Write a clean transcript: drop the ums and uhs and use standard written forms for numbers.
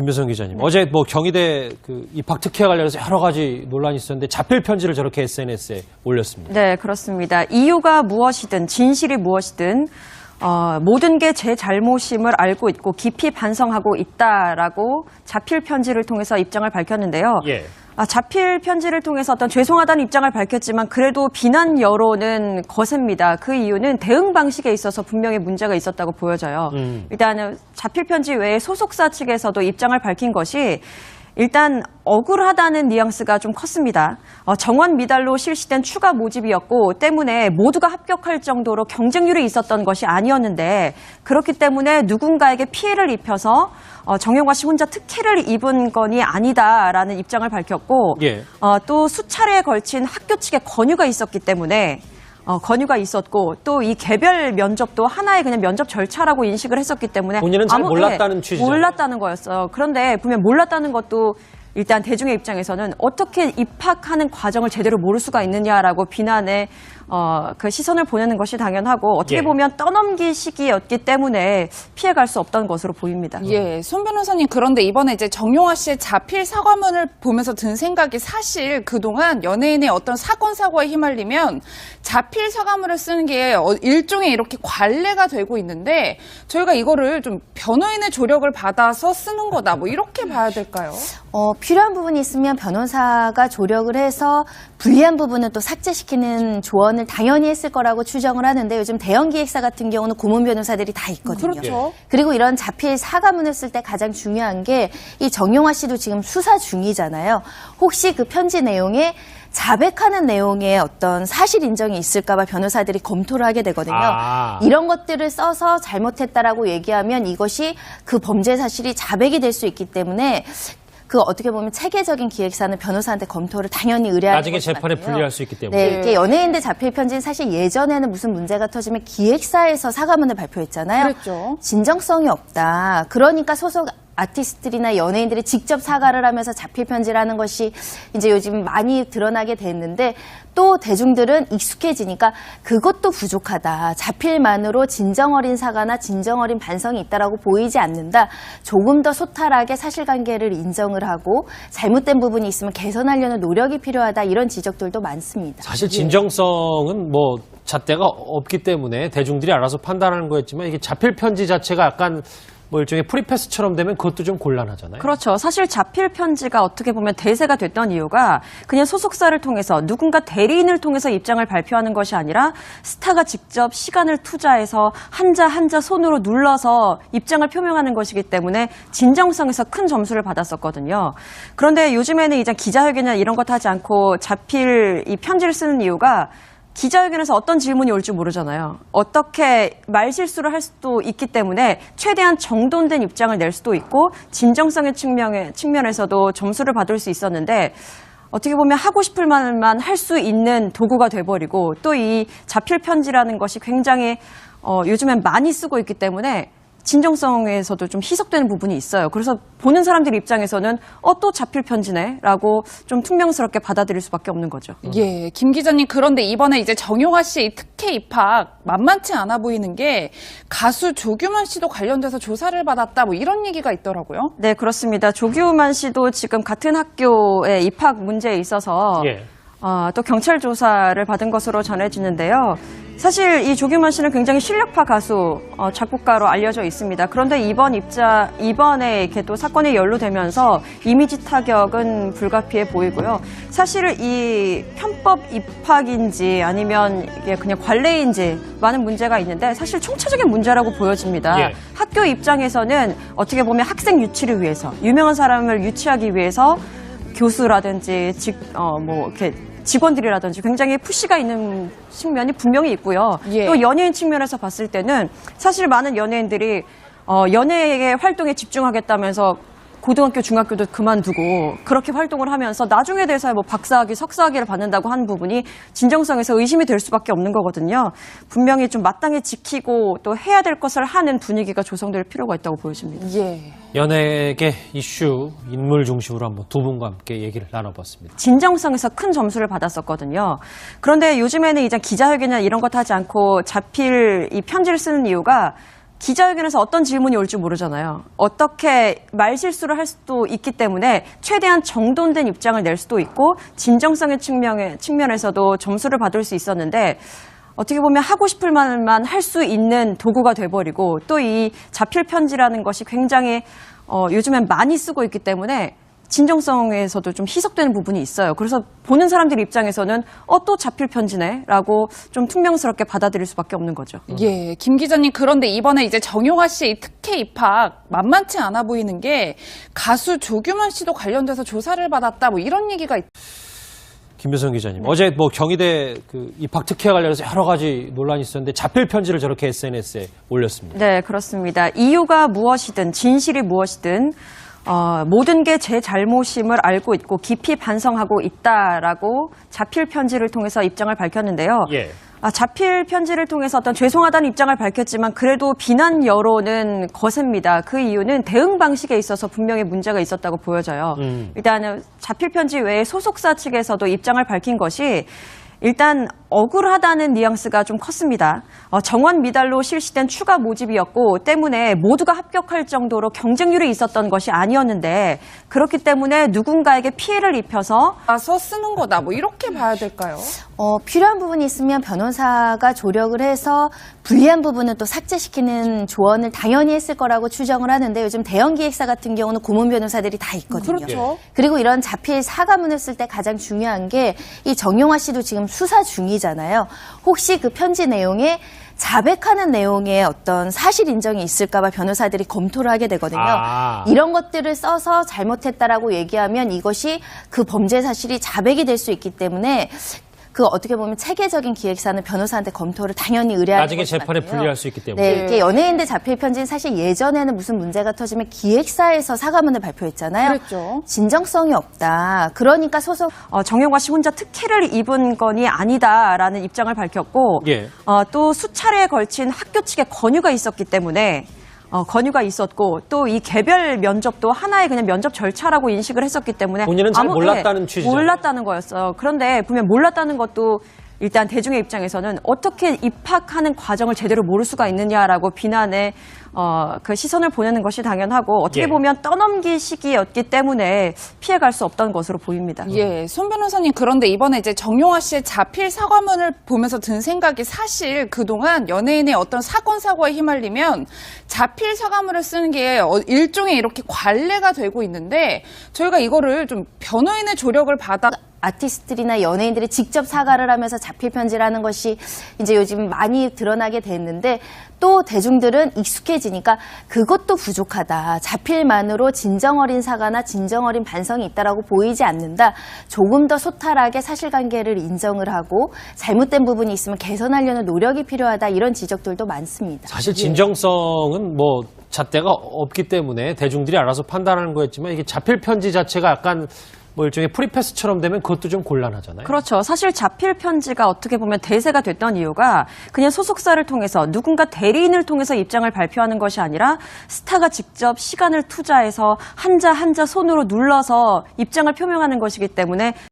김효성 기자님, 어제 뭐 경희대 그 입학 특혜와 관련해서 여러 가지 논란이 있었는데 자필 편지를 저렇게 SNS에 올렸습니다. 네, 그렇습니다. 이유가 무엇이든 진실이 무엇이든 모든 게 제 잘못임을 알고 있고 깊이 반성하고 있다라고 자필 편지를 통해서 입장을 밝혔는데요. 예. 자필 편지를 통해서 어떤 죄송하다는 입장을 밝혔지만 그래도 비난 여론은 거셉니다. 그 이유는 대응 방식에 있어서 분명히 문제가 있었다고 보여져요. 일단은 자필 편지 외에 소속사 측에서도 입장을 밝힌 것이 일단 억울하다는 뉘앙스가 좀 컸습니다. 정원 미달로 실시된 추가 모집이었고 때문에 모두가 합격할 정도로 경쟁률이 있었던 것이 아니었는데 그렇기 때문에 누군가에게 피해를 입혀서 정용화 씨 혼자 특혜를 입은 건이 아니다라는 입장을 밝혔고 예. 또 수차례에 걸친 학교 측의 권유가 있었기 때문에 권유가 있었고 또 이 개별 면접도 하나의 그냥 면접 절차라고 인식을 했었기 때문에 본인은 잘 몰랐다는 취지죠. 몰랐다는 거였어요. 그런데 분명 몰랐다는 것도 일단 대중의 입장에서는 어떻게 입학하는 과정을 제대로 모를 수가 있느냐라고 비난의 그 시선을 보내는 것이 당연하고 어떻게 예. 보면 떠넘기 시기였기 때문에 피해갈 수 없던 것으로 보입니다. 예, 손 변호사님, 그런데 이번에 이제 정용화 씨의 자필 사과문을 보면서 든 생각이 사실 그동안 연예인의 어떤 사건 사고에 휘말리면 자필 사과문을 쓰는 게 일종의 이렇게 관례가 되고 있는데 저희가 이거를 좀 변호인의 조력을 받아서 쓰는 거다 뭐 이렇게 봐야 될까요? 필요한 부분이 있으면 변호사가 조력을 해서 불리한 부분은 또 삭제시키는 조언을 당연히 했을 거라고 추정을 하는데 요즘 대형 기획사 같은 경우는 고문 변호사들이 다 있거든요. 그렇죠. 그리고 이런 자필 사과문을 쓸 때 가장 중요한 게 이 정용화 씨도 지금 수사 중이잖아요. 혹시 그 편지 내용에 자백하는 내용의 어떤 사실 인정이 있을까봐 변호사들이 검토를 하게 되거든요. 이런 것들을 써서 잘못했다라고 얘기하면 이것이 그 범죄 사실이 자백이 될 수 있기 때문에 그 어떻게 보면 체계적인 기획사는 변호사한테 검토를 당연히 의뢰하는 나중에 것이 재판에 맞고요. 불리할 수 있기 때문에. 네, 이렇게 연예인들 자필 편지는 사실 예전에는 무슨 문제가 터지면 기획사에서 사과문을 발표했잖아요. 그랬죠. 진정성이 없다. 그러니까 소속 아티스트들이나 연예인들이 직접 사과를 하면서 자필 편지를 하는 것이 이제 요즘 많이 드러나게 됐는데 또 대중들은 익숙해지니까 그것도 부족하다. 자필만으로 진정 어린 사과나 진정 어린 반성이 있다라고 보이지 않는다. 조금 더 소탈하게 사실관계를 인정을 하고 잘못된 부분이 있으면 개선하려는 노력이 필요하다. 이런 지적들도 많습니다. 사실 진정성은 뭐 잣대가 없기 때문에 대중들이 알아서 판단하는 거였지만 이게 자필 편지 자체가 약간 뭐 일종의 프리패스처럼 되면 그것도 좀 곤란하잖아요. 그렇죠. 사실 자필 편지가 어떻게 보면 대세가 됐던 이유가 그냥 소속사를 통해서 누군가 대리인을 통해서 입장을 발표하는 것이 아니라 스타가 직접 시간을 투자해서 한자 한자 손으로 눌러서 입장을 표명하는 것이기 때문에 진정성에서 큰 점수를 받았었거든요. 그런데 요즘에는 이제 기자회견이나 이런 것 하지 않고 자필 이 편지를 쓰는 이유가 기자회견에서 어떤 질문이 올지 모르잖아요. 어떻게 말실수를 할 수도 있기 때문에 최대한 정돈된 입장을 낼 수도 있고 진정성의 측면에서도 점수를 받을 수 있었는데 어떻게 보면 하고 싶을 말만 할 수 있는 도구가 돼버리고 또 이 자필 편지라는 것이 굉장히 요즘엔 많이 쓰고 있기 때문에 진정성에서도 좀 희석되는 부분이 있어요. 그래서 보는 사람들 입장에서는 또 자필 편지네 라고 좀 퉁명스럽게 받아들일 수밖에 없는 거죠. 예, 김 기자님, 그런데 이번에 이제 정용화 씨의 특혜 입학 만만치 않아 보이는 게 가수 조규만 씨도 관련돼서 조사를 받았다 뭐 이런 얘기가 있더라고요. 네, 그렇습니다. 조규만 씨도 지금 같은 학교에 입학 문제에 있어서 예. 또 경찰 조사를 받은 것으로 전해지는데요. 사실 이 조규만 씨는 굉장히 실력파 가수, 작곡가로 알려져 있습니다. 그런데 이번에 이렇게 또 사건이 연루되면서 이미지 타격은 불가피해 보이고요. 사실 이 편법 입학인지 아니면 이게 그냥 관례인지 많은 문제가 있는데 사실 총체적인 문제라고 보여집니다. 예. 학교 입장에서는 어떻게 보면 학생 유치를 위해서 유명한 사람을 유치하기 위해서 교수라든지 이렇게 직원들이라든지 굉장히 푸시가 있는 측면이 분명히 있고요. 예. 또 연예인 측면에서 봤을 때는 사실 많은 연예인들이 연예의 활동에 집중하겠다면서 고등학교, 중학교도 그만두고 그렇게 활동을 하면서 나중에 돼서야 뭐 박사학위, 석사학위를 받는다고 하는 부분이 진정성에서 의심이 될 수밖에 없는 거거든요. 분명히 좀 마땅히 지키고 또 해야 될 것을 하는 분위기가 조성될 필요가 있다고 보여집니다. 예. 연예계 이슈 인물 중심으로 한번 두 분과 함께 얘기를 나눠봤습니다. 진정성에서 큰 점수를 받았었거든요. 그런데 요즘에는 이제 기자회견이나 이런 것 하지 않고 자필 이 편지를 쓰는 이유가 기자회견에서 어떤 질문이 올지 모르잖아요. 어떻게 말실수를 할 수도 있기 때문에 최대한 정돈된 입장을 낼 수도 있고 진정성의 측면에서도 점수를 받을 수 있었는데 어떻게 보면 하고 싶을 말만 할 수 있는 도구가 돼버리고 또 이 자필 편지라는 것이 굉장히 요즘엔 많이 쓰고 있기 때문에 진정성에서도 좀 희석되는 부분이 있어요. 그래서 보는 사람들 입장에서는 또 자필 편지네 라고 좀 퉁명스럽게 받아들일 수밖에 없는 거죠. 예, 김 기자님, 그런데 이번에 이제 정용화 씨의 특혜 입학 만만치 않아 보이는 게 가수 조규만 씨도 관련돼서 조사를 받았다 뭐 이런 얘기가 김효성 기자님, 어제 뭐 경희대 그 입학 특혜와 관련해서 여러 가지 논란이 있었는데 자필 편지를 저렇게 SNS에 올렸습니다. 네, 그렇습니다. 이유가 무엇이든 진실이 무엇이든 모든 게 제 잘못임을 알고 있고 깊이 반성하고 있다라고 자필 편지를 통해서 입장을 밝혔는데요. 예. 자필 편지를 통해서 어떤 죄송하다는 입장을 밝혔지만 그래도 비난 여론은 거셉니다. 그 이유는 대응 방식에 있어서 분명히 문제가 있었다고 보여져요. 일단 자필 편지 외에 소속사 측에서도 입장을 밝힌 것이 일단 억울하다는 뉘앙스가 좀 컸습니다. 정원 미달로 실시된 추가 모집이었고 때문에 모두가 합격할 정도로 경쟁률이 있었던 것이 아니었는데 그렇기 때문에 누군가에게 피해를 입혀서 가서 쓰는 거다 뭐 이렇게 봐야 될까요? 필요한 부분이 있으면 변호사가 조력을 해서 불리한 부분은 또 삭제시키는 조언을 당연히 했을 거라고 추정을 하는데 요즘 대형 기획사 같은 경우는 고문 변호사들이 다 있거든요. 그렇죠. 그리고 이런 자필 사과문을 쓸 때 가장 중요한 게 이 정용화 씨도 지금 수사 중이잖아요. 혹시 그 편지 내용에 자백하는 내용의 어떤 사실 인정이 있을까봐 변호사들이 검토를 하게 되거든요. 이런 것들을 써서 잘못했다라고 얘기하면 이것이 그 범죄 사실이 자백이 될 수 있기 때문에 그 어떻게 보면 체계적인 기획사는 변호사한테 검토를 당연히 의뢰하는 나중에 것이 재판에 맞고요. 불리할 수 있기 때문에. 네, 이게 연예인들 자필 편지는 사실 예전에는 무슨 문제가 터지면 기획사에서 사과문을 발표했잖아요. 그랬죠. 진정성이 없다. 그러니까 소속 정용화 씨 혼자 특혜를 입은 건이 아니다라는 입장을 밝혔고 예. 또 수차례에 걸친 학교 측의 권유가 있었기 때문에 권유가 있었고 또 이 개별 면접도 하나의 그냥 면접 절차라고 인식을 했었기 때문에 본인은 잘 몰랐다는 취지잖아요. 몰랐다는 거였어요. 그런데 분명 몰랐다는 것도 일단 대중의 입장에서는 어떻게 입학하는 과정을 제대로 모를 수가 있느냐라고 비난에 그 시선을 보내는 것이 당연하고 어떻게 예. 보면 떠넘기 시기였기 때문에 피해갈 수 없던 것으로 보입니다. 예, 손 변호사님, 그런데 이번에 이제 정용화 씨의 자필 사과문을 보면서 든 생각이 사실 그동안 연예인의 어떤 사건 사고에 휘말리면 자필 사과문을 쓰는 게 일종의 이렇게 관례가 되고 있는데 저희가 이거를 좀 변호인의 조력을 받아 아티스트들이나 연예인들이 직접 사과를 하면서 자필 편지라는 것이 이제 요즘 많이 드러나게 됐는데 또 대중들은 익숙해지니까 그것도 부족하다. 자필만으로 진정어린 사과나 진정어린 반성이 있다라고 보이지 않는다. 조금 더 소탈하게 사실관계를 인정을 하고 잘못된 부분이 있으면 개선하려는 노력이 필요하다. 이런 지적들도 많습니다. 사실 진정성은 뭐 잣대가 없기 때문에 대중들이 알아서 판단하는 거였지만 이게 자필 편지 자체가 약간 뭐 일종의 프리패스처럼 되면 그것도 좀 곤란하잖아요. 그렇죠. 사실 자필 편지가 어떻게 보면 대세가 됐던 이유가 그냥 소속사를 통해서 누군가 대리인을 통해서 입장을 발표하는 것이 아니라 스타가 직접 시간을 투자해서 한자 한자 손으로 눌러서 입장을 표명하는 것이기 때문에